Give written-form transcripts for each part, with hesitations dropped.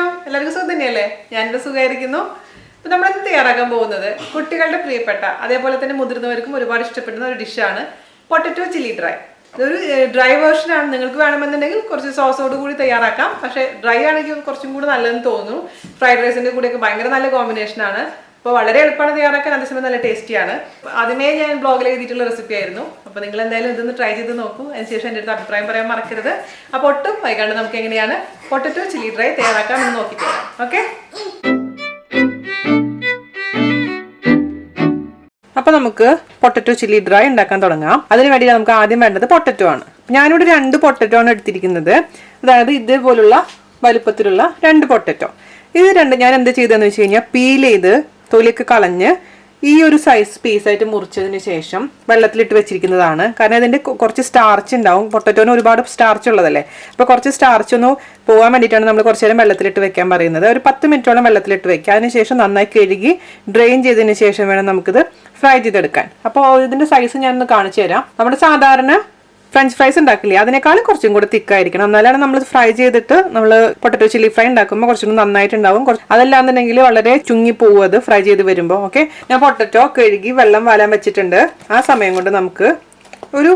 വിശേഷം? എല്ലാവർക്കും സുഖം തന്നെയല്ലേ? ഞാനിവിടെ സുഖമായിരിക്കുന്നു. ഇപ്പം നമ്മൾ തയ്യാറാക്കാൻ പോകുന്നത് കുട്ടികളുടെ പ്രിയപ്പെട്ട അതേപോലെ തന്നെ മുതിർന്നവർക്കും ഒരുപാട് ഇഷ്ടപ്പെടുന്ന ഒരു ഡിഷാണ് പൊട്ടറ്റോ ചില്ലി ഡ്രൈ. ഇതൊരു ഡ്രൈ വേർഷനാണ്. നിങ്ങൾക്ക് വേണമെന്നുണ്ടെങ്കിൽ കുറച്ച് സോസോട് കൂടി തയ്യാറാക്കാം. പക്ഷേ ഡ്രൈ ആണെങ്കിൽ കുറച്ചും കൂടി നല്ലതെന്ന് തോന്നുന്നു. ഫ്രൈഡ് റൈസിൻ്റെ കൂടെയൊക്കെ ഭയങ്കര നല്ല കോമ്പിനേഷനാണ്. അപ്പോൾ വളരെ എളുപ്പമാണ് തയ്യാറാക്കാൻ, അതേസമയം നല്ല ടേസ്റ്റിയാണ്. ആദ്യമേ ഞാൻ ബ്ലോഗിൽ എഴുതിയിട്ടുള്ള റെസിപ്പി ആയിരുന്നു. അപ്പോൾ നിങ്ങൾ എന്തായാലും ഇതൊന്ന് ട്രൈ ചെയ്ത് നോക്കൂ. അതിനുശേഷം എൻ്റെ അടുത്ത് അഭിപ്രായം പറയാൻ മറക്കരുത്. അപ്പോൾ ഒട്ടും വൈകാണ്ട് നമുക്ക് എങ്ങനെയാണ് പൊട്ടറ്റോ ചില്ലി ഡ്രൈ തയ്യാറാക്കാം എന്ന് നോക്കിയിട്ട് വരാം. ഓക്കെ, അപ്പോൾ നമുക്ക് പൊട്ടറ്റോ ചില്ലി ഡ്രൈ ഉണ്ടാക്കാൻ തുടങ്ങാം. അതിന് വേണ്ടി നമുക്ക് ആദ്യം വേണ്ടത് പൊട്ടറ്റോ ആണ്. ഞാനിവിടെ 2 പൊട്ടറ്റോ ആണ് എടുത്തിരിക്കുന്നത്. അതായത് ഇതേപോലുള്ള വലുപ്പത്തിലുള്ള 2 പൊട്ടറ്റോ. ഇത് ഞാൻ എന്താ ചെയ്തതെന്ന് വെച്ച് കഴിഞ്ഞാൽ പീൽ ചെയ്ത് തൊലിയൊക്കെ കളഞ്ഞ് ഈ ഒരു സൈസ് പീസായിട്ട് മുറിച്ചതിന് ശേഷം വെള്ളത്തിലിട്ട് വെച്ചിരിക്കുന്നതാണ്. കാരണം ഇതിൻ്റെ കുറച്ച് സ്റ്റാർച്ച് ഉണ്ടാവും. പൊട്ടറ്റോന് ഒരുപാട് സ്റ്റാർച്ച് ഉള്ളതല്ലേ. അപ്പോൾ കുറച്ച് സ്റ്റാർച്ച് ഒന്ന് പോകാൻ വേണ്ടിയിട്ടാണ് നമ്മൾ കുറച്ച് നേരം വെള്ളത്തിലിട്ട് വെക്കാൻ പറയുന്നത്. ഒരു 10 മിനിറ്റോളം വെള്ളത്തിലിട്ട് വെക്കുക. അതിനുശേഷം നന്നായി കഴുകി ഡ്രെയിൻ ചെയ്തതിന് ശേഷം വേണം നമുക്കിത് ഫ്രൈ ചെയ്തെടുക്കാൻ. അപ്പോൾ ഇതിൻ്റെ സൈസ് ഞാനൊന്ന് കാണിച്ചു തരാം. നമ്മുടെ സാധാരണ ഫ്രഞ്ച് ഫ്രൈസ് ഉണ്ടാക്കില്ലേ, അതിനേക്കാളും കുറച്ചും കൂടി തിക്കായിരിക്കണം. എന്നാലാണ് നമ്മൾ ഫ്രൈ ചെയ്തിട്ട് നമ്മൾ പൊട്ടറ്റോ ചില്ലി ഫ്രൈ ഉണ്ടാക്കുമ്പോൾ കുറച്ചും നന്നായിട്ടുണ്ടാവും. അതല്ലാന്നുണ്ടെങ്കിൽ വളരെ ചുങ്ങി പോകും അത് ഫ്രൈ ചെയ്ത് വരുമ്പോൾ. ഓക്കെ, ഞാൻ പൊട്ടറ്റോ കഴുകി വെള്ളം വാലാൻ വെച്ചിട്ടുണ്ട്. ആ സമയം കൊണ്ട് നമുക്ക് ഒരു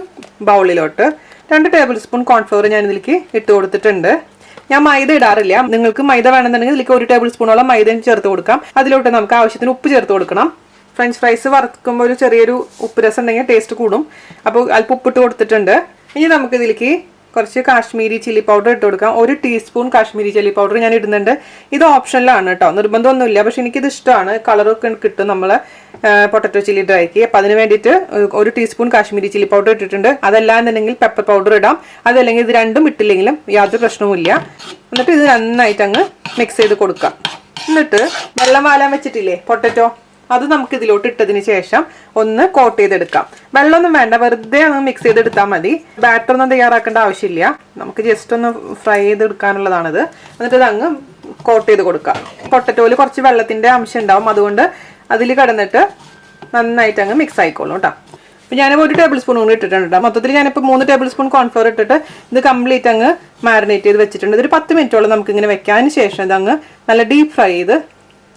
ബൗളിലോട്ട് 2 ടേബിൾ സ്പൂൺ കോൺഫ്ലവർ ഞാൻ ഇതിലേക്ക് ഇട്ട് കൊടുത്തിട്ടുണ്ട്. ഞാൻ മൈദ ഇടാറില്ല. നിങ്ങൾക്ക് മൈദ വേണമെന്നുണ്ടെങ്കിൽ ഇതിലേക്ക് 1 ടേബിൾ സ്പൂണോളം മൈദയും ചേർത്ത് കൊടുക്കാം. അതിലോട്ട് നമുക്ക് ആവശ്യത്തിന് ഉപ്പ് ചേർത്ത് കൊടുക്കണം. ഫ്രഞ്ച് ഫ്രൈസ് വറുക്കുമ്പോൾ ഒരു ചെറിയൊരു ഉപ്പ് രസം ഉണ്ടെങ്കിൽ ടേസ്റ്റ് കൂടും. അപ്പോൾ അല്പം ഉപ്പിട്ട് കൊടുത്തിട്ടുണ്ട്. ഇനി നമുക്ക് ഇതിലേക്ക് കുറച്ച് കാശ്മീരി ചില്ലി പൗഡർ ഇട്ട് കൊടുക്കാം. 1 ടീസ്പൂൺ കാശ്മീരി ചില്ലി പൗഡർ ഞാൻ ഇടുന്നുണ്ട്. ഇത് ഓപ്ഷനിലാണ് കേട്ടോ, നിർബന്ധമൊന്നുമില്ല. പക്ഷെ എനിക്കിത് ഇഷ്ടമാണ്. കളറൊക്കെ കിട്ടും നമ്മൾ പൊട്ടറ്റോ ചില്ലി ഡ്രൈക്ക്. അപ്പം അതിന് വേണ്ടിയിട്ട് 1 ടീസ്പൂൺ കാശ്മീരി ചില്ലി പൗഡർ ഇട്ടിട്ടുണ്ട്. അതല്ലാന്നുണ്ടെങ്കിൽ പെപ്പർ പൗഡർ ഇടാം. അതല്ലെങ്കിൽ ഇത് രണ്ടും ഇട്ടില്ലെങ്കിലും യാതൊരു പ്രശ്നവുമില്ല. എന്നിട്ട് ഇത് നന്നായിട്ട് അങ്ങ് മിക്സ് ചെയ്ത് കൊടുക്കാം. എന്നിട്ട് വെള്ളം വാലാൻ വെച്ചിട്ടില്ലേ പൊട്ടറ്റോ, അത് നമുക്ക് ഇതിലോട്ട് ഇട്ടതിന് ശേഷം ഒന്ന് കോട്ട് ചെയ്തെടുക്കാം. വെള്ളമൊന്നും വേണ്ട, വെറുതെ ഒന്ന് മിക്സ് ചെയ്തെടുത്താൽ മതി. ബാറ്റർ ഒന്നും തയ്യാറാക്കേണ്ട ആവശ്യമില്ല. നമുക്ക് ജസ്റ്റ് ഒന്ന് ഫ്രൈ ചെയ്തെടുക്കാനുള്ളതാണിത്. എന്നിട്ട് ഇത് അങ്ങ് കോട്ട് ചെയ്ത് കൊടുക്കാം. പൊട്ടറ്റോയിൽ കുറച്ച് വെള്ളത്തിൻ്റെ അംശം ഉണ്ടാവും. അതുകൊണ്ട് അതിൽ കിടന്നിട്ട് നന്നായിട്ട് അങ്ങ് മിക്സ് ആയിക്കോളും കേട്ടോ. അപ്പോൾ ഞാനിപ്പോൾ 1 ടേബിൾ സ്പൂൺ കൂടി ഇട്ടിട്ടുണ്ട് കേട്ടോ. മൊത്തത്തിൽ ഞാനിപ്പോൾ 3 ടേബിൾ സ്പൂൺ കോൺഫ്ലവർ ഇട്ടിട്ട് ഇത് കംപ്ലീറ്റ് അങ്ങ് മാരിനേറ്റ് ചെയ്ത് വെച്ചിട്ടുണ്ട്. ഇതൊരു 10 മിനിറ്റോളം നമുക്ക് ഇങ്ങനെ വെക്കാതിന് ശേഷം ഇതങ്ങ് നല്ല ഡീപ്പ് ഫ്രൈ ചെയ്ത്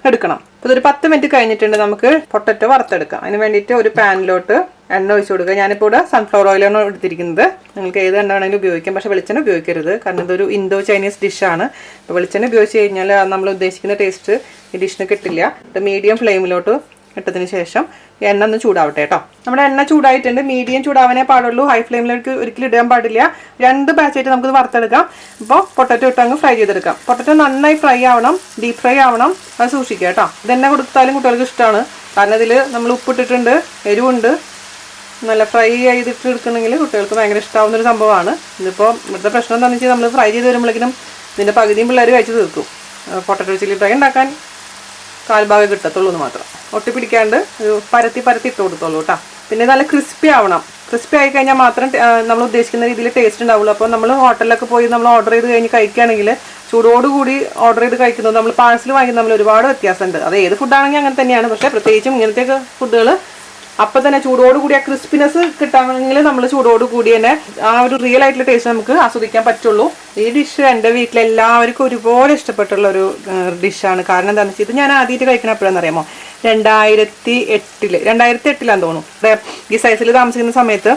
എടുക്കണം. അപ്പോൾ ഇതൊരു 10 മിനിറ്റ് കഴിഞ്ഞിട്ടുണ്ട്. നമുക്ക് പൊട്ടറ്റോ വറുത്തെടുക്കാം. അതിന് വേണ്ടിയിട്ട് ഒരു പാനിലോട്ട് എണ്ണ ഒഴിച്ച് കൊടുക്കുക. ഞാനിപ്പോൾ ഇവിടെ സൺഫ്ലവർ ഓയിലാണ് എടുത്തിരിക്കുന്നത്. നിങ്ങൾക്ക് ഏത് എണ്ണ വേണമെങ്കിലും ഉപയോഗിക്കാം. പക്ഷേ വെളിച്ചെണ്ണ ഉപയോഗിക്കരുത്. കാരണം ഇതൊരു ഇന്തോ ചൈനീസ് ഡിഷാണ്. അപ്പോൾ വെളിച്ചെണ്ണ ഉപയോഗിച്ച് കഴിഞ്ഞാൽ നമ്മൾ ഉദ്ദേശിക്കുന്ന ടേസ്റ്റ് ഈ ഡിഷിന് കിട്ടില്ല. മീഡിയം ഫ്ലെയിമിലോട്ട് ഇട്ടതിന് ശേഷം എണ്ണ ഒന്ന് ചൂടാവട്ടെ കേട്ടോ. നമ്മുടെ എണ്ണ ചൂടായിട്ടുണ്ട്. മീഡിയം ചൂടാവാനേ പാടുള്ളൂ. ഹൈ ഫ്ലെയിമിലേക്ക് ഒരിക്കലും ഇടാൻ പാടില്ല. 2 ബാച്ചായിട്ട് നമുക്കിത് വറുത്തെടുക്കാം. അപ്പോൾ പൊട്ടറ്റോ ഇട്ട് അങ്ങ് ഫ്രൈ ചെയ്തെടുക്കാം. പൊട്ടറ്റോ നന്നായി ഫ്രൈ ആവണം, ഡീപ്പ് ഫ്രൈ ആവണം. അത് സൂക്ഷിക്കുക കേട്ടോ. ഇതെന്നെ കൊടുത്താലും കുട്ടികൾക്ക് ഇഷ്ടമാണ്. കാരണം ഇതിൽ നമ്മൾ ഉപ്പിട്ടിട്ടുണ്ട്, എരിവുണ്ട്. നല്ല ഫ്രൈ ചെയ്തിട്ട് എടുക്കണമെങ്കിൽ കുട്ടികൾക്ക് ഭയങ്കര ഇഷ്ടമാവുന്നൊരു സംഭവമാണ്. ഇതിപ്പോൾ ഇവിടുത്തെ പ്രശ്നം എന്താണെന്ന് വെച്ചാൽ നമ്മൾ ഫ്രൈ ചെയ്ത് വരുമ്പോഴേക്കും ഇതിൻ്റെ പകുതിയും പിള്ളേർ കഴിച്ച് തീർക്കും. പൊട്ടറ്റോ ചില്ലി ഫ്രൈ ഉണ്ടാക്കാൻ കാൽഭാഗം കിട്ടത്തുള്ളൂ എന്ന് മാത്രം. ഒട്ടിപ്പിടിക്കാണ്ട് പരത്തി ഇട്ട് കൊടുത്തോളൂ കേട്ടോ. പിന്നെ നല്ല ക്രിസ്പി ആവണം. ക്രിസ്പി ആയി കഴിഞ്ഞാൽ മാത്രം നമ്മൾ ഉദ്ദേശിക്കുന്ന രീതിയിൽ ടേസ്റ്റ് ഉണ്ടാവുള്ളൂ. അപ്പോൾ നമ്മൾ ഹോട്ടലിലൊക്കെ പോയി നമ്മൾ ഓർഡർ ചെയ്ത് കഴിഞ്ഞ് കഴിക്കുകയാണെങ്കിൽ ചൂടോടുകൂടി ഓർഡർ ചെയ്ത് കഴിക്കുന്നത് നമ്മൾ പാഴ്സൽ വാങ്ങിക്കുന്ന നമ്മൾ ഒരുപാട് വ്യത്യാസമുണ്ട്. അത് ഏത് ഫുഡാണെങ്കിൽ അങ്ങനെ തന്നെയാണ്. പക്ഷേ പ്രത്യേകിച്ചും ഇങ്ങനത്തെയൊക്കെ ഫുഡുകൾ അപ്പം തന്നെ ചൂടോടുകൂടി ആ ക്രിസ്പിനെസ് കിട്ടാമെങ്കിൽ നമ്മൾ ചൂടോടുകൂടി തന്നെ ആ ഒരു റിയൽ ആയിട്ടുള്ള ടേസ്റ്റ് നമുക്ക് ആസ്വദിക്കാൻ പറ്റുള്ളൂ. ഈ ഡിഷ് എൻ്റെ വീട്ടിലെല്ലാവർക്കും ഒരുപോലെ ഇഷ്ടപ്പെട്ടുള്ള ഒരു ഡിഷാണ്. കാരണം എന്താണെന്ന് വെച്ചാൽ ഇത് ഞാൻ ആദ്യമായിട്ട് കഴിക്കണ എപ്പോഴാണെന്ന് അറിയാമോ? 2008 തോന്നുന്നു. ഈ സൈസിൽ താമസിക്കുന്ന സമയത്ത്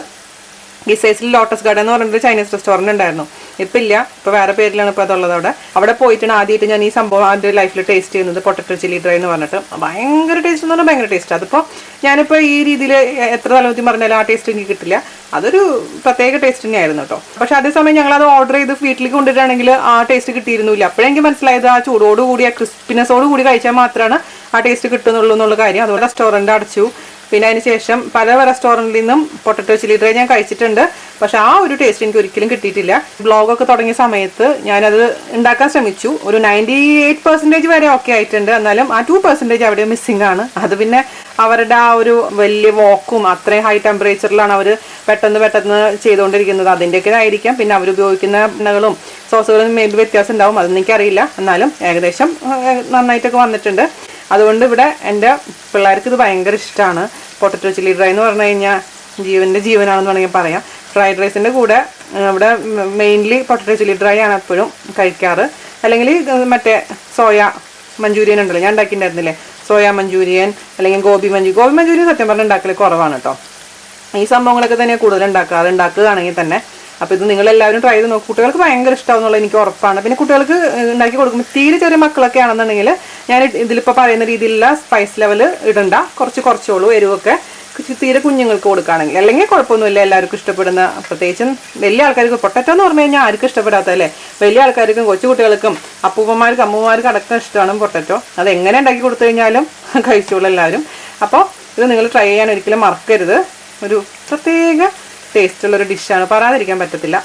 ഈ സൈസിൽ ലോട്ടസ് ഗാർഡൻ എന്ന് പറഞ്ഞിട്ട് ചൈനീസ് റെസ്റ്റോറൻറ്റ് ഉണ്ടായിരുന്നു. ഇപ്പം ഇല്ല, ഇപ്പോൾ വേറെ പേരിലാണ് ഇപ്പോൾ അതുള്ളത്. അവിടെ പോയിട്ടാണ് ആദ്യമായിട്ട് ഞാൻ ഈ സംഭവം എൻ്റെ ലൈഫിൽ ടേസ്റ്റ് ചെയ്യുന്നത്. പൊട്ടറ്റോ ചില്ലി ഡ്രൈ എന്ന് പറഞ്ഞിട്ട് ഭയങ്കര ടേസ്റ്റ് എന്ന് പറഞ്ഞാൽ ഭയങ്കര ടേസ്റ്റ്. അതിപ്പോൾ ഞാനിപ്പോൾ ഈ രീതിയിൽ എത്ര തലവത്തി പറഞ്ഞാലും ആ ടേസ്റ്റ് എനിക്ക് കിട്ടില്ല. അതൊരു പ്രത്യേക ടേസ്റ്റ് തന്നെയായിരുന്നു കേട്ടോ. പക്ഷെ അതേസമയം ഞങ്ങളത് ഓർഡർ ചെയ്ത് വീട്ടിലേക്ക് കൊണ്ടുവരികയാണെങ്കിൽ ആ ടേസ്റ്റ് കിട്ടിയിരുന്നില്ല. അപ്പോഴെനിക്ക് മനസ്സിലായത് ആ ചൂടോടുകൂടി ആ ക്രിസ്പിനെസ്സോട് കൂടി കഴിച്ചാൽ മാത്രമാണ് ആ ടേസ്റ്റ് കിട്ടുന്നുള്ളൂ എന്നുള്ള കാര്യം. അതുകൊണ്ട് റെസ്റ്റോറൻറ്റ് അടച്ചു. പിന്നെ അതിന് ശേഷം പല റെസ്റ്റോറൻറ്റിൽ നിന്നും പൊട്ടറ്റോ ചില്ലി ഡ്രൈ ഞാൻ കഴിച്ചിട്ടുണ്ട്. പക്ഷെ ആ ഒരു ടേസ്റ്റ് എനിക്ക് ഒരിക്കലും കിട്ടിയിട്ടില്ല. ബ്ലോഗൊക്കെ തുടങ്ങിയ സമയത്ത് ഞാനത് ഉണ്ടാക്കാൻ ശ്രമിച്ചു. ഒരു 98% വരെ ഓക്കെ ആയിട്ടുണ്ട്. എന്നാലും ആ 2% അവിടെ മിസ്സിംഗ് ആണ്. അത് പിന്നെ അവരുടെ ആ ഒരു വലിയ വോക്കും അത്രയും ഹൈ ടെമ്പറേച്ചറിലാണ് അവർ പെട്ടെന്ന് ചെയ്തുകൊണ്ടിരിക്കുന്നത്. അതിൻ്റെയൊക്കെ ആയിരിക്കാം. പിന്നെ അവർ ഉപയോഗിക്കുന്ന എണ്ണകളും സോസുകളും മേബി വ്യത്യാസം ഉണ്ടാവും. അതൊന്നും എനിക്കറിയില്ല. എന്നാലും ഏകദേശം നന്നായിട്ടൊക്കെ വന്നിട്ടുണ്ട്. അതുകൊണ്ട് ഇവിടെ എൻ്റെ പിള്ളേർക്ക് ഇത് ഭയങ്കര ഇഷ്ടമാണ്. പൊട്ടറ്റോ ചില്ലി ഡ്രൈ എന്ന് പറഞ്ഞു കഴിഞ്ഞാൽ ജീവനാണെന്ന് വേണമെങ്കിൽ പറയാം. ഫ്രൈഡ് റൈസിൻ്റെ കൂടെ ഇവിടെ മെയിൻലി പൊട്ടറ്റോ ചില്ലി ഡ്രൈ ആണ് എപ്പോഴും കഴിക്കാറ്. അല്ലെങ്കിൽ മറ്റേ സോയ മഞ്ചൂരിയൻ ഉണ്ടല്ലോ, ഞാൻ ഉണ്ടാക്കിയിട്ടുണ്ടായിരുന്നില്ലേ, സോയ മഞ്ചൂരിയൻ അല്ലെങ്കിൽ ഗോബി മഞ്ചൂരിയൻ സത്യം പറഞ്ഞാൽ ഉണ്ടാക്കൽ കുറവാണ് കേട്ടോ. ഈ സംഭവങ്ങളൊക്കെ തന്നെ കൂടുതൽ ഉണ്ടാക്കുകയാണെങ്കിൽ തന്നെ. അപ്പോൾ ഇത് നിങ്ങളെല്ലാവരും ട്രൈ ചെയ്ത് നോക്കും. കുട്ടികൾക്ക് ഭയങ്കര ഇഷ്ടമാവുന്നുള്ള എനിക്ക് ഉറപ്പാണ്. പിന്നെ കുട്ടികൾക്ക് ഉണ്ടാക്കി കൊടുക്കുമ്പോൾ തീരെ ചെറിയ മക്കളൊക്കെ ആണെന്നുണ്ടെങ്കിൽ ഞാൻ ഇതിലിപ്പോൾ പറയുന്ന രീതിയിലുള്ള സ്പൈസ് ലെവൽ ഇടണ്ട, കുറച്ചോളൂ എരിവൊക്കെ. തീരെ കുഞ്ഞുങ്ങൾക്ക് കൊടുക്കുകയാണെങ്കിൽ, അല്ലെങ്കിൽ കുഴപ്പമൊന്നുമില്ല, എല്ലാവർക്കും ഇഷ്ടപ്പെടുന്ന. പ്രത്യേകിച്ചും വലിയ ആൾക്കാർക്ക് പൊട്ടറ്റോ എന്ന് പറഞ്ഞു കഴിഞ്ഞാൽ ആർക്കും ഇഷ്ടപ്പെടാത്തല്ലേ, വലിയ ആൾക്കാർക്കും കൊച്ചു കുട്ടികൾക്കും അപ്പൂപ്പന്മാർക്കും അമ്മമാർക്കും അടക്കം ഇഷ്ടമാണ് പൊട്ടറ്റോ. അത് എങ്ങനെ ഉണ്ടാക്കി കൊടുത്തു കഴിഞ്ഞാലും കഴിച്ചോളൂ എല്ലാവരും. അപ്പോൾ ഇത് നിങ്ങൾ ട്രൈ ചെയ്യാൻ ഒരിക്കലും മറക്കരുത്. ഒരു പ്രത്യേക ടേസ്റ്റുള്ളൊരു ഡിഷാണ്, പറയാതിരിക്കാൻ പറ്റത്തില്ല.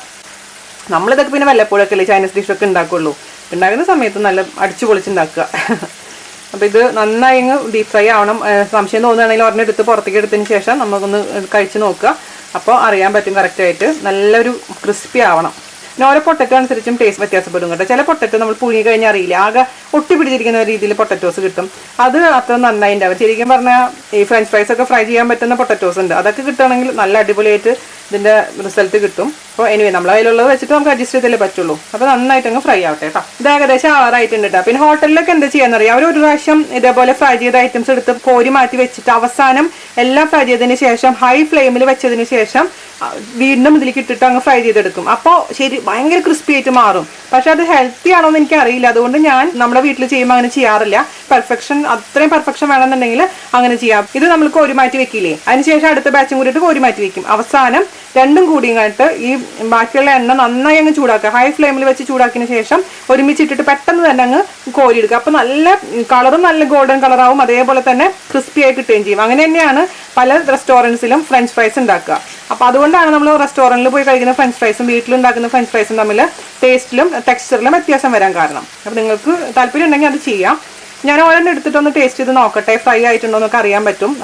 നമ്മളിതൊക്കെ പിന്നെ വല്ലപ്പോഴൊക്കെ അല്ലേ ചൈനീസ് ഡിഷൊക്കെ ഉണ്ടാക്കുള്ളൂ. ഉണ്ടാക്കുന്ന സമയത്ത് നല്ല അടിച്ചു പൊളിച്ചുണ്ടാക്കുക. അപ്പോൾ ഇത് നന്നായി ഡീപ് ഫ്രൈ ആവണം. സംശയം തോന്നുകയാണെങ്കിൽ ഒരെണ്ണം എടുത്ത് പുറത്തേക്ക് എടുത്തതിന് ശേഷം നമുക്കൊന്ന് കഴിച്ച് നോക്കുക. അപ്പോൾ അറിയാൻ പറ്റും കറക്റ്റായിട്ട്. നല്ലൊരു ക്രിസ്പി ആവണം. പിന്നെ ഓരോ പൊട്ടറ്റോ അനുസരിച്ചും ടേസ്റ്റ് വ്യത്യാസപ്പെടും കേട്ടോ. ചില പൊട്ടറ്റോ നമ്മൾ പുഴുങ്ങി കഴിഞ്ഞാൽ അറിയില്ല, ആകെ ഒട്ടിപ്പിടിച്ചിരിക്കുന്ന രീതിയിൽ പൊട്ടറ്റോസ് കിട്ടും. അത് അത്ര നന്നായി ഉണ്ടാവും. ശരിക്കും പറഞ്ഞാൽ ഈ ഫ്രഞ്ച് ഫ്രൈസ് ഒക്കെ ഫ്രൈ ചെയ്യാൻ പറ്റുന്ന പൊട്ടറ്റോസ് ഉണ്ട്. അതൊക്കെ കിട്ടുകയാണെങ്കിൽ നല്ല അടിപൊളിയായിട്ട് ഇതിൻ്റെ റിസൾട്ട് കിട്ടും. അപ്പോൾ എനിവേ നമ്മൾ അതിലുള്ളത് വെച്ചിട്ട് നമുക്ക് അഡ്ജസ്റ്റ് ചെയ്തല്ലേ പറ്റുള്ളൂ. അപ്പോൾ നന്നായിട്ട് അങ്ങ് ഫ്രൈ ആവട്ടെ കേട്ടോ. ഇത് ഏകദേശം ആറായിട്ടുണ്ട് കേട്ടോ. പിന്നെ ഹോട്ടലിലൊക്കെ എന്താ ചെയ്യാന്നറിയാം, അവർ ഒരു പ്രാവശ്യം ഇതേപോലെ ഫ്രൈ ചെയ്ത ഐറ്റംസ് എടുത്ത് കോരി മാറ്റി വെച്ചിട്ട് അവസാനം എല്ലാം ഫ്രൈ ചെയ്തതിന് ശേഷം ഹൈ ഫ്ലെയിമിൽ വെച്ചതിന് ശേഷം വീണ്ടും ഇതിലേക്ക് ഇട്ടിട്ട് അങ്ങ് ഫ്രൈ ചെയ്തെടുക്കും. അപ്പോൾ ശരി ഭയങ്കര ക്രിസ്പി ആയിട്ട് മാറും. പക്ഷെ അത് ഹെൽത്തി ആണോ എന്ന് എനിക്ക് അറിയില്ല. അതുകൊണ്ട് ഞാൻ നമ്മുടെ വീട്ടിൽ ചെയ്യുമ്പോൾ അങ്ങനെ ചെയ്യാറില്ല. അത്രയും പെർഫെക്ഷൻ വേണമെന്നുണ്ടെങ്കിൽ അങ്ങനെ ചെയ്യാം. ഇത് നമ്മൾ കോരി മാറ്റി വെക്കില്ലേ, അതിനുശേഷം അടുത്ത ബാച്ചും കൂടിയിട്ട് കോരി മാറ്റി വെക്കും. അവസാനം രണ്ടും കൂടിയിട്ട് ഈ ബാക്കിയുള്ള എണ്ണ നന്നായി അങ്ങ് ചൂടാക്കുക. ഹൈ ഫ്ലെയിമിൽ വെച്ച് ചൂടാക്കിയതിന് ശേഷം ഒരുമിച്ചിട്ടിട്ട് പെട്ടെന്ന് തന്നെ അങ്ങ് കോരിയെടുക്കുക. അപ്പോൾ നല്ല കളറും നല്ല ഗോൾഡൻ കളറാവും, അതേപോലെ തന്നെ ക്രിസ്പി ആയി കിട്ടുകയും ചെയ്യും. അങ്ങനെ തന്നെയാണ് പല റെസ്റ്റോറൻറ്റ്സിലും ഫ്രഞ്ച് ഫ്രൈസ് ഉണ്ടാക്കുക. അപ്പോൾ അതുകൊണ്ടാണ് നമ്മൾ റെസ്റ്റോറൻറ്റിൽ പോയി കഴിക്കുന്ന ഫ്രഞ്ച് ഫ്രൈസും വീട്ടിലുണ്ടാക്കുന്ന ഫ്രഞ്ച് ഫ്രൈസും തമ്മിൽ ടേസ്റ്റിലും ടെക്സ്ചറിലും വ്യത്യാസം വരാൻ കാരണം. അപ്പോൾ നിങ്ങൾക്ക് താല്പര്യം ഉണ്ടെങ്കിൽ അത് ചെയ്യാം. ഞാൻ ഓരോന്നും എടുത്തിട്ടൊന്ന് ടേസ്റ്റ് ചെയ്ത് നോക്കട്ടെ, ഫ്രൈ ആയിട്ടുണ്ടോ എന്നൊക്കെ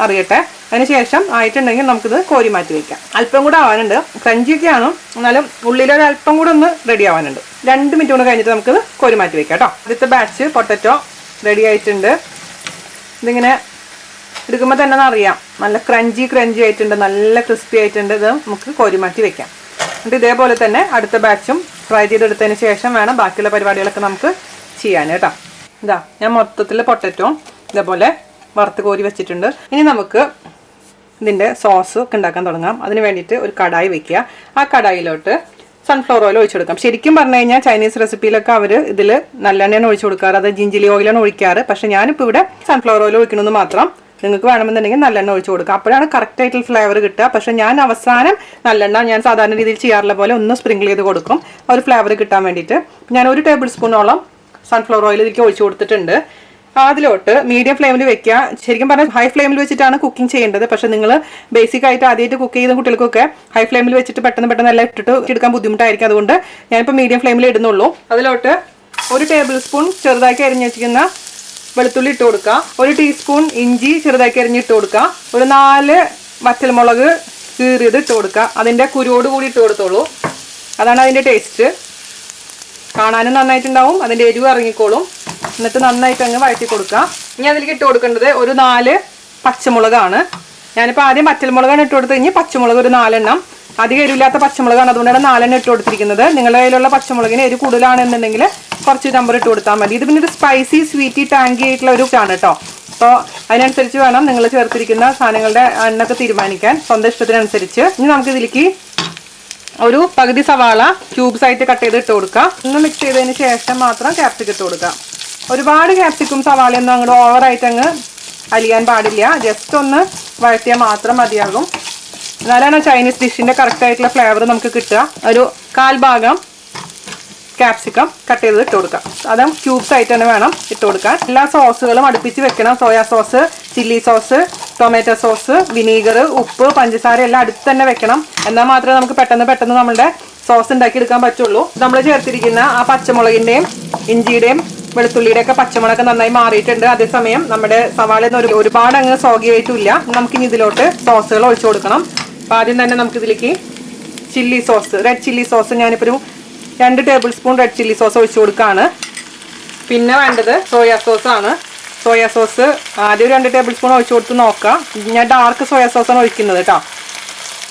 അറിയട്ടെ. അതിനുശേഷം ആയിട്ടുണ്ടെങ്കിൽ നമുക്കിത് കോരി മാറ്റി വയ്ക്കാം. അല്പം കൂടെ ആവാനുണ്ട്, ക്രഞ്ചിയൊക്കെയാണ്, എന്നാലും ഉള്ളിലൊരു അല്പം കൂടെ ഒന്ന് റെഡി ആവാനുണ്ട്. 2 മിനിറ്റ് കൊണ്ട് കഴിഞ്ഞിട്ട് നമുക്കിത് കോരി മാറ്റി വയ്ക്കാം കേട്ടോ. ആദ്യത്തെ ബാച്ച് പൊട്ടറ്റോ റെഡി ആയിട്ടുണ്ട്. ഇതിങ്ങനെ എടുക്കുമ്പോൾ തന്നെ അറിയാം നല്ല ക്രഞ്ചി ആയിട്ടുണ്ട്, നല്ല ക്രിസ്പി ആയിട്ടുണ്ട്. ഇത് നമുക്ക് കോരി മാറ്റി വെക്കാം. എന്നിട്ട് ഇതേപോലെ തന്നെ അടുത്ത ബാച്ചും ഫ്രൈ ചെയ്തെടുത്തതിന് ശേഷം വേണം ബാക്കിയുള്ള പരിപാടികളൊക്കെ നമുക്ക് ചെയ്യാൻ കേട്ടോ. ഇതാ ഞാൻ മൊത്തത്തിൽ പൊട്ടറ്റോ ഇതേപോലെ വറുത്ത് കോരി വെച്ചിട്ടുണ്ട്. ഇനി നമുക്ക് ഇതിൻ്റെ സോസ് ഒക്കെ ഉണ്ടാക്കാൻ തുടങ്ങാം. അതിന് വേണ്ടിയിട്ട് ഒരു കടായി വെക്കുക. ആ കടായിലോട്ട് സൺഫ്ലവർ ഓയിൽ ഒഴിച്ചു കൊടുക്കാം. ശരിക്കും പറഞ്ഞു കഴിഞ്ഞാൽ ചൈനീസ് റെസിപ്പിയിലൊക്കെ അവർ ഇതിൽ നല്ലെണ്ണയാണ് ഒഴിച്ചു കൊടുക്കാറ്, അത് ജിഞ്ചിലി ഓയിലാണ് ഒഴിക്കാറ്. പക്ഷെ ഞാനിപ്പോൾ ഇവിടെ സൺഫ്ലവർ ഓയിൽ ഒഴിക്കണമെന്ന് മാത്രം. നിങ്ങൾക്ക് വേണമെന്നുണ്ടെങ്കിൽ നല്ലെണ്ണ ഒഴിച്ചു കൊടുക്കുക, അപ്പോഴാണ് കറക്റ്റായിട്ടുള്ള ഫ്ലേവർ കിട്ടുക. പക്ഷെ ഞാൻ അവസാനം നല്ലെണ്ണ ഞാൻ സാധാരണ രീതിയിൽ ചെയ്യാറുള്ള പോലെ ഒന്ന് സ്പ്രിങ്കിൾ ചെയ്ത് കൊടുക്കും, ഒരു ഫ്ലേവർ കിട്ടാൻ വേണ്ടിയിട്ട്. ഞാൻ 1 ടേബിൾ സ്പൂണോളം സൺഫ്ലവർ ഓയിൽ ഇതിലേക്ക് ഒഴിച്ചു കൊടുത്തിട്ടുണ്ട്. അതിലോട്ട് മീഡിയം ഫ്ലെയിമിൽ വെക്കുക. ശരിക്കും പറഞ്ഞാൽ ഹൈ ഫ്ലെയിമിൽ വെച്ചിട്ടാണ് കുക്കിംഗ് ചെയ്യേണ്ടത്. പക്ഷെ നിങ്ങൾ ബേസിക് ആയിട്ട് ആദ്യമായിട്ട് കുക്ക് ചെയ്യുന്ന കുട്ടികൾക്കൊക്കെ ഹൈ ഫ്ലെയിമിൽ വെച്ചിട്ട് പെട്ടെന്ന് എല്ലാം ഇട്ടിട്ട് എടുക്കാൻ ബുദ്ധിമുട്ടായിരിക്കും. അതുകൊണ്ട് ഞാനിപ്പോൾ മീഡിയം ഫ്ലെയിമിൽ ഇടുന്നുള്ളൂ. അതിലോട്ട് 1 ടേബിൾ സ്പൂൺ ചെറുതാക്കി അരിഞ്ഞ് വെച്ചിരിക്കുന്ന വെളുത്തുള്ളി ഇട്ട് കൊടുക്കുക. 1 ടീസ്പൂൺ ഇഞ്ചി ചെറുതാക്കി അരിഞ്ഞിട്ട് കൊടുക്കുക. ഒരു 4 വറ്റൽമുളക് കീറിയത് ഇട്ട് കൊടുക്കുക. അതിൻ്റെ കുരുവോട് കൂടി ഇട്ട് കൊടുത്തോളൂ, അതാണ് അതിൻ്റെ ടേസ്റ്റ്. കാണാനും നന്നായിട്ടുണ്ടാവും, അതിൻ്റെ എരിവ് ഇറങ്ങിക്കോളും. എന്നിട്ട് നന്നായിട്ട് അങ്ങ് വഴറ്റി കൊടുക്കുക. ഇനി അതിലേക്ക് ഇട്ട് കൊടുക്കേണ്ടത് ഒരു 4 പച്ചമുളകാണ്. ഞാനിപ്പോൾ ആദ്യം വറ്റൽമുളകാണ് ഇട്ട് കൊടുത്ത് കഴിഞ്ഞ് പച്ചമുളക് ഒരു 4 എണ്ണം. അധികം എരിവില്ലാത്ത പച്ചമുളകാണ്, അതുകൊണ്ടാണ് 4 എണ്ണം ഇട്ട് കൊടുത്തിരിക്കുന്നത്. നിങ്ങളുടെ കയ്യിലുള്ള പച്ചമുളകിന് എരിവ് കൂടുതലാണെന്നുണ്ടെങ്കിൽ കുറച്ച് നമ്പർ ഇട്ട് കൊടുത്താൽ മതി. ഇത് പിന്നെ ഒരു സ്പൈസി സ്വീറ്റി ടാങ്കി ആയിട്ടുള്ള ഒരു ആണ് കേട്ടോ. അപ്പോൾ അതിനനുസരിച്ച് വേണം നിങ്ങൾ ചേർത്തിരിക്കുന്ന സാധനങ്ങളുടെ എണ്ണൊക്കെ തീരുമാനിക്കാൻ, സ്വന്തം ഇഷ്ടത്തിനനുസരിച്ച്. ഇനി നമുക്ക് ഇതിലേക്ക് ഒരു പകുതി സവാള ക്യൂബ്സ് ആയിട്ട് കട്ട് ചെയ്ത് ഇട്ട് കൊടുക്കുക. ഒന്ന് മിക്സ് ചെയ്തതിന് ശേഷം മാത്രം ക്യാപ്സിക്കം ഇട്ട് കൊടുക്കുക. ഒരുപാട് ക്യാപ്സിക്കും സവാളയൊന്നും അങ്ങോട്ട് ഓവറായിട്ട് അങ്ങ് അലിയാൻ പാടില്ല. ജസ്റ്റ് ഒന്ന് വഴറ്റിയാൽ മാത്രം മതിയാകും. എന്നാലാണ് ചൈനീസ് ഡിഷിൻ്റെ കറക്റ്റായിട്ടുള്ള ഫ്ലേവർ നമുക്ക് കിട്ടുക. ഒരു 1/4 ഭാഗം ക്യാപ്സിക്കം കട്ട് ചെയ്ത് ഇട്ട് കൊടുക്കാം. അതും ക്യൂബ്സ് ആയിട്ട് തന്നെ വേണം ഇട്ട് കൊടുക്കാൻ. എല്ലാ സോസുകളും അടുപ്പിച്ച് വെക്കണം. Soya sauce, chilli sauce, tomato sauce, vinegar, ഉപ്പ്, പഞ്ചസാര എല്ലാം അടുത്ത് തന്നെ വെക്കണം. എന്നാൽ മാത്രമേ നമുക്ക് പെട്ടെന്ന് നമ്മുടെ സോസ് ഉണ്ടാക്കി എടുക്കാൻ പറ്റുള്ളൂ. നമ്മൾ ചേർത്തിരിക്കുന്ന ആ പച്ചമുളകിൻ്റെയും ഇഞ്ചിയുടെയും വെളുത്തുള്ളിയുടെ ഒക്കെ പച്ചമുളകൊക്കെ നന്നായി മാറിയിട്ടുണ്ട്. അതേസമയം നമ്മുടെ സവാള ഒരുപാട് അങ്ങ് സോഗി ആയിട്ടില്ല. നമുക്കിനി ഇതിലോട്ട് സോസുകൾ ഒഴിച്ചു കൊടുക്കണം. അപ്പോൾ ആദ്യം തന്നെ നമുക്കിതിലേക്ക് chilli sauce, red chilli sauce ഞാനിപ്പോൾ ഒരു 2 table spoon red chilli sauce ഒഴിച്ചു കൊടുക്കുകയാണ്. പിന്നെ വേണ്ടത് സോയാ സോസാണ്. സോയാ സോസ് ആദ്യം ഒരു 2 ടേബിൾ സ്പൂൺ ഒഴിച്ചു കൊടുത്ത് നോക്കാം. ഞാൻ ഡാർക്ക് സോയാ സോസാണ് ഒഴിക്കുന്നത് കേട്ടോ.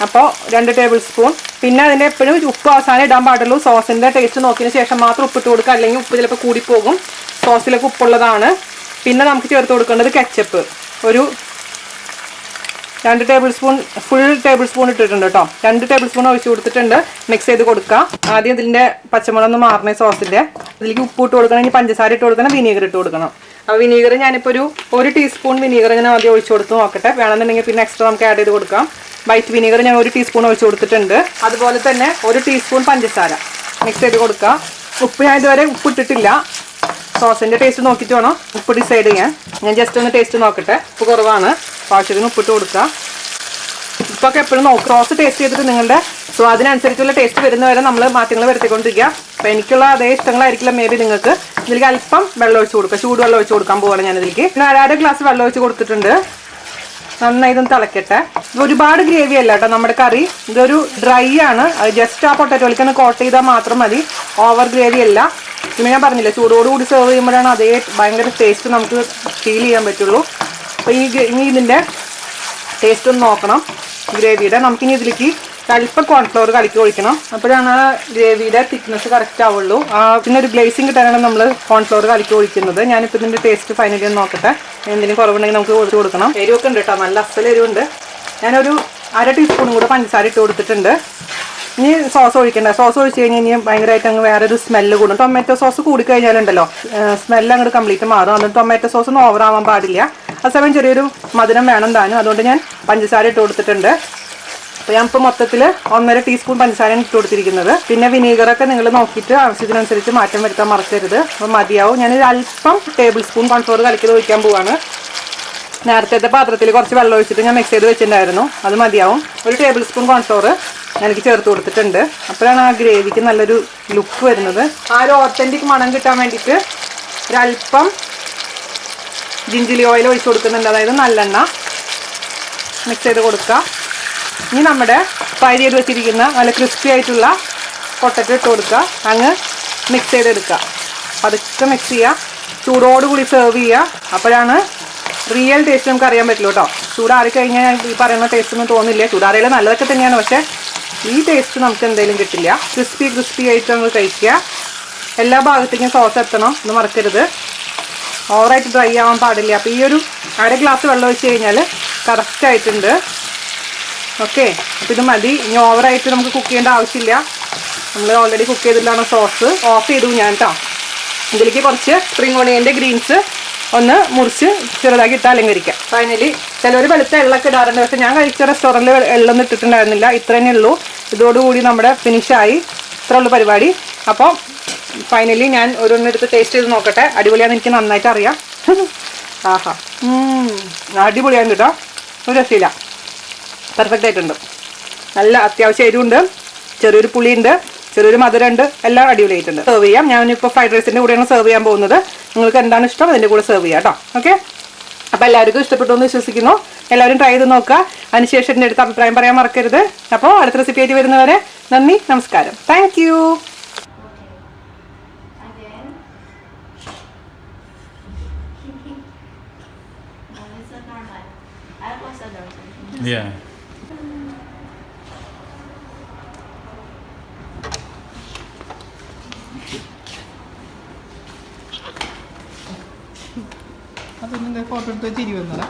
അപ്പോൾ 2 ടേബിൾ സ്പൂൺ. പിന്നെ അതിൻ്റെ എപ്പോഴും ഉപ്പ് അവസാനം ഇടാൻ പാടുള്ളൂ. സോസിൻ്റെ ടേസ്റ്റ് നോക്കിയതിന് ശേഷം മാത്രം ഉപ്പിട്ട് കൊടുക്കുക, അല്ലെങ്കിൽ ഉപ്പ് ചിലപ്പോൾ കൂടിപ്പോകും. സോസിലേക്ക് ഉപ്പുള്ളതാണ്. പിന്നെ നമുക്ക് ചേർത്ത് കൊടുക്കേണ്ടത് കെച്ചപ്പ്. ഒരു 2 table spoon, full table spoon ഇട്ടിട്ടുണ്ട് കേട്ടോ. 2 ടേബിൾ സ്പൂൺ ഒഴിച്ച് കൊടുത്തിട്ടുണ്ട്. മിക്സ് ചെയ്ത് കൊടുക്കുക. ആദ്യം ഇതിൻ്റെ പച്ചമുളക് ഒന്ന് മാറണേ സോസിൻ്റെ. ഇതിലേക്ക് ഉപ്പ് ഇട്ട് കൊടുക്കണം, ഇനി പഞ്ചസാര ഇട്ട് കൊടുക്കണം, വിനീഗർ ഇട്ട് കൊടുക്കണം. അപ്പോൾ വിനീഗർ ഞാനിപ്പോൾ ഒരു ടീസ്പൂൺ വിനീഗർ ഇങ്ങനെ ആദ്യം ഒഴിച്ച് കൊടുത്ത് നോക്കട്ടെ. വേണമെന്നുണ്ടെങ്കിൽ പിന്നെ എക്സ്ട്രാ നമുക്ക് ആഡ് ചെയ്ത് കൊടുക്കാം. വൈറ്റ് വിനീഗർ ഞാൻ 1 ടീസ്പൂൺ ഒഴിച്ച് കൊടുത്തിട്ടുണ്ട്. അതുപോലെ തന്നെ 1 ടീസ്പൂൺ പഞ്ചസാര മിക്സ് ചെയ്ത് കൊടുക്കുക. ഉപ്പ് ഞാൻ ഇതുവരെ ഉപ്പ് ഇട്ടിട്ടില്ല. സോസിൻ്റെ ടേസ്റ്റ് നോക്കിയിട്ട് വേണം ഉപ്പ് ഡിസൈഡ് ചെയ്യാൻ. ഞാൻ ജസ്റ്റ് ഒന്ന് ടേസ്റ്റ് നോക്കട്ടെ. ഉപ്പ് കുറവാണ്, ആവശ്യത്തിന് ഉപ്പിട്ട് കൊടുക്കുക. ഉപ്പൊക്കെ എപ്പോഴും നോക്കുക. സോസ് ടേസ്റ്റ് ചെയ്തിട്ട് നിങ്ങളുടെ സ്വാദിനനുസരിച്ചുള്ള ടേസ്റ്റ് വരുന്നവരെ നമ്മൾ മാറ്റങ്ങൾ വരുത്തിക്കൊണ്ടിരിക്കുക. അപ്പോൾ എനിക്കുള്ള അതേ ഇഷ്ടങ്ങളായിരിക്കില്ല മേ ബി നിങ്ങൾക്ക്. ഇതിലേക്ക് അല്പം വെള്ളം ഒഴിച്ച് കൊടുക്കുക. ചൂടുവെള്ളം ഒഴിച്ച് കൊടുക്കാൻ പോവാണ് ഞാനിതിലേക്ക്. പിന്നെ 1/2 ഗ്ലാസ് വെള്ളം ഒഴിച്ച് കൊടുത്തിട്ടുണ്ട്. നന്നായി ഇതൊന്ന് തിളക്കട്ടെ. ഒരുപാട് ഗ്രേവി അല്ല കേട്ടോ നമ്മുടെ കറി. ഇതൊരു ഡ്രൈ ആണ്. അത് ജസ്റ്റ് ആ പൊട്ടറ്റോയിലേക്ക് ഒന്ന് കോട്ട് ചെയ്താൽ മാത്രം മതി. ഓവർ ഗ്രേവി അല്ല. പിന്നെ ഞാൻ പറഞ്ഞില്ല, ചൂടോടുകൂടി സെർവ് ചെയ്യുമ്പോഴാണ് അതേ ഭയങ്കര ടേസ്റ്റ് നമുക്ക് ഫീൽ ചെയ്യാൻ പറ്റുള്ളൂ. അപ്പോൾ ഇനി ഇതിൻ്റെ ടേസ്റ്റ് ഒന്ന് നോക്കണം ഗ്രേവിയുടെ. നമുക്കിനി ഇതിലേക്ക് അല്പം കോൺഫ്ലവർ കലക്കി ഒഴിക്കണം. അപ്പോഴാണ് ആ ഗ്രേവിയുടെ തിക്നെസ് കറക്റ്റ് ആവുള്ളൂ. പിന്നെ ഒരു ഗ്ലേസിങ് കിട്ടാനാണ് നമ്മൾ കോൺഫ്ലവർ കലക്കി ഒഴിക്കുന്നത്. ഞാനിപ്പോൾ ഇതിൻ്റെ ടേസ്റ്റ് ഫൈനലി ഒന്ന് നോക്കട്ടെ. എന്തെങ്കിലും കുറവുണ്ടെങ്കിൽ നമുക്ക് ഒഴിച്ച് കൊടുക്കണം. എരിവൊക്കെ ഉണ്ട് കേട്ടോ, നല്ല അസൽ എരിവുണ്ട്. ഞാനൊരു 1/2 ടീസ്പൂണും കൂടെ പഞ്ചസാര ഇട്ട് കൊടുത്തിട്ടുണ്ട്. ഇനി സോസ് ഒഴിക്കണ്ട. സോസ് ഒഴിച്ച് കഴിഞ്ഞാൽ ഇനി ഭയങ്കരമായിട്ട് അങ്ങ് വേറൊരു സ്മെല്ല് കൂടും. ടൊമാറ്റോ സോസ് കൂടിക്കഴിഞ്ഞാലുണ്ടല്ലോ സ്മെല്ല് അങ്ങോട്ട് കംപ്ലീറ്റ് മാറും. അതുകൊണ്ട് ടൊമാറ്റോ സോസ് ഒന്നും ഓവർ ആവാൻ പാടില്ല. ആ സമയം ചെറിയൊരു മധുരം വേണം താനും. അതുകൊണ്ട് ഞാൻ പഞ്ചസാര ഇട്ട് കൊടുത്തിട്ടുണ്ട്. അപ്പോൾ ഞാൻ ഇപ്പോൾ മൊത്തത്തിൽ 1.5 ടീസ്പൂൺ പഞ്ചസാരയാണ് ഇട്ട് കൊടുത്തിരിക്കുന്നത്. പിന്നെ വിനീഗറൊക്കെ നിങ്ങൾ നോക്കിയിട്ട് ആവശ്യത്തിനനുസരിച്ച് മാറ്റം വരുത്താൻ മറക്കരുത്. അപ്പോൾ മതിയാവും. ഞാനൊരു അല്പം ടേബിൾ സ്പൂൺ കോൺഫ്ലവർ കലക്കി ഒഴിക്കാൻ പോവാണ്. നേരത്തെ പാത്രത്തിൽ കുറച്ച് വെള്ളം ഒഴിച്ചിട്ട് ഞാൻ മിക്സ് ചെയ്ത് വെച്ചിട്ടുണ്ടായിരുന്നു. അത് മതിയാവും. 1 ടേബിൾ സ്പൂൺ കോൺഫ്ലവർ എനിക്ക് ചേർത്ത് കൊടുത്തിട്ടുണ്ട്. അപ്പോഴാണ് ആ ഗ്രേവിക്ക് നല്ലൊരു ലുക്ക് വരുന്നത്. ആ ഒരു ഓത്തൻറ്റിക് മണം കിട്ടാൻ വേണ്ടിയിട്ട് ഒരല്പം ജിഞ്ചിലി ഓയിൽ ഒഴിച്ച് കൊടുക്കുന്നുണ്ട്. അതായത് നല്ലെണ്ണ മിക്സ് ചെയ്ത് കൊടുക്കുക. ഇനി നമ്മുടെ ഫ്രൈ ചെയ്ത് വെച്ചിരിക്കുന്ന നല്ല ക്രിസ്പി ആയിട്ടുള്ള പൊട്ടറ്റോ ഇട്ട് കൊടുക്കുക. അങ്ങ് മിക്സ് ചെയ്തെടുക്കുക. പതുക്കെ മിക്സ് ചെയ്യുക. ചൂടോടുകൂടി സെർവ് ചെയ്യുക. അപ്പോഴാണ് റിയൽ ടേസ്റ്റ് നമുക്ക് അറിയാൻ പറ്റുള്ളൂ കേട്ടോ. ചൂടാറി കഴിഞ്ഞാൽ ഈ പറയുന്ന ടേസ്റ്റ് ഒന്നും തോന്നില്ല. ചൂടാറിയിൽ നല്ലതൊക്കെ തന്നെയാണ്, പക്ഷേ ഈ ടേസ്റ്റ് നമുക്ക് എന്തെങ്കിലും കിട്ടില്ല. ക്രിസ്പി ആയിട്ട് നമ്മൾ കഴിക്കുക. എല്ലാ ഭാഗത്തേക്കും സോസ് എത്തണം, ഇത് മറക്കരുത്. ഓവറായിട്ട് ഡ്രൈ ആവാൻ പാടില്ല. അപ്പോൾ ഈ ഒരു 1/2 ഗ്ലാസ് വെള്ളം ഒഴിച്ച് കഴിഞ്ഞാൽ കറക്റ്റ് ആയിട്ടുണ്ട്. ഓക്കെ, അപ്പോൾ ഇത് മതി. ഇനി ഓവറായിട്ട് നമുക്ക് കുക്ക് ചെയ്യേണ്ട ആവശ്യമില്ല. നമ്മൾ ഓൾറെഡി കുക്ക് ചെയ്തിട്ടാണ് സോസ്. ഓഫ് ചെയ്തു ഞാൻ കേട്ടോ. ഇതിലേക്ക് കുറച്ച് സ്പ്രിംഗ് ഓണിയൻ്റെ ഗ്രീൻസ് ഒന്ന് മുറിച്ച് ചെറുതാക്കി ഇട്ട് അലങ്കരിക്കാം. ഫൈനലി ചിലർ വെളുത്ത എള്ളൊക്കെ ഇടാറുണ്ട്, പക്ഷെ ഞാൻ കഴിച്ച റെസ്റ്റോറൻറ്റിൽ എള്ളൊന്നും ഇട്ടിട്ടുണ്ടായിരുന്നില്ല. ഇത്ര തന്നെ ഉള്ളൂ. ഇതോടുകൂടി നമ്മുടെ ഫിനിഷായി. ഇത്ര ഉള്ളൂ പരിപാടി. അപ്പോൾ ഫൈനലി ഞാൻ ഓരോന്നെടുത്ത് ടേസ്റ്റ് ചെയ്ത് നോക്കട്ടെ. അടിപൊളിയാണെന്ന് എനിക്ക് നന്നായിട്ട് അറിയാം. ആഹാ, അടിപൊളിയാണ് കേട്ടോ. ഒരു രസമില്ല. പെർഫെക്റ്റ് ആയിട്ടുണ്ട്. നല്ല അത്യാവശ്യം എരിവുണ്ട്, ചെറിയൊരു പുളിയുണ്ട്, ചെറിയൊരു മധുരമുണ്ട്, എല്ലാം അടിപൊളിയായിട്ടുണ്ട്. സെർവ് ചെയ്യാം. ഞാനിപ്പോൾ ഫ്രൈഡ് റൈസിൻ്റെ കൂടെയാണ് സെർവ് ചെയ്യാൻ പോകുന്നത്. നിങ്ങൾക്ക് എന്താണ് ഇഷ്ടം അതിൻ്റെ കൂടെ സെർവ് ചെയ്യാം കേട്ടോ. ഓക്കെ, അപ്പോൾ എല്ലാവർക്കും ഇഷ്ടപ്പെട്ടു എന്ന് വിശ്വസിക്കുന്നു. എല്ലാവരും ട്രൈ ചെയ്ത് നോക്കുക. അതിനുശേഷം എൻ്റെ അടുത്ത് അഭിപ്രായം പറയാൻ മറക്കരുത്. അപ്പോൾ അടുത്ത റെസിപ്പി ആയിട്ട് വരുന്നവരെ നന്ദി, നമസ്കാരം. Thank you. Yeah. അതൊന്നും ഫോട്ടോ എടുത്ത് ചിരി വന്നതാ.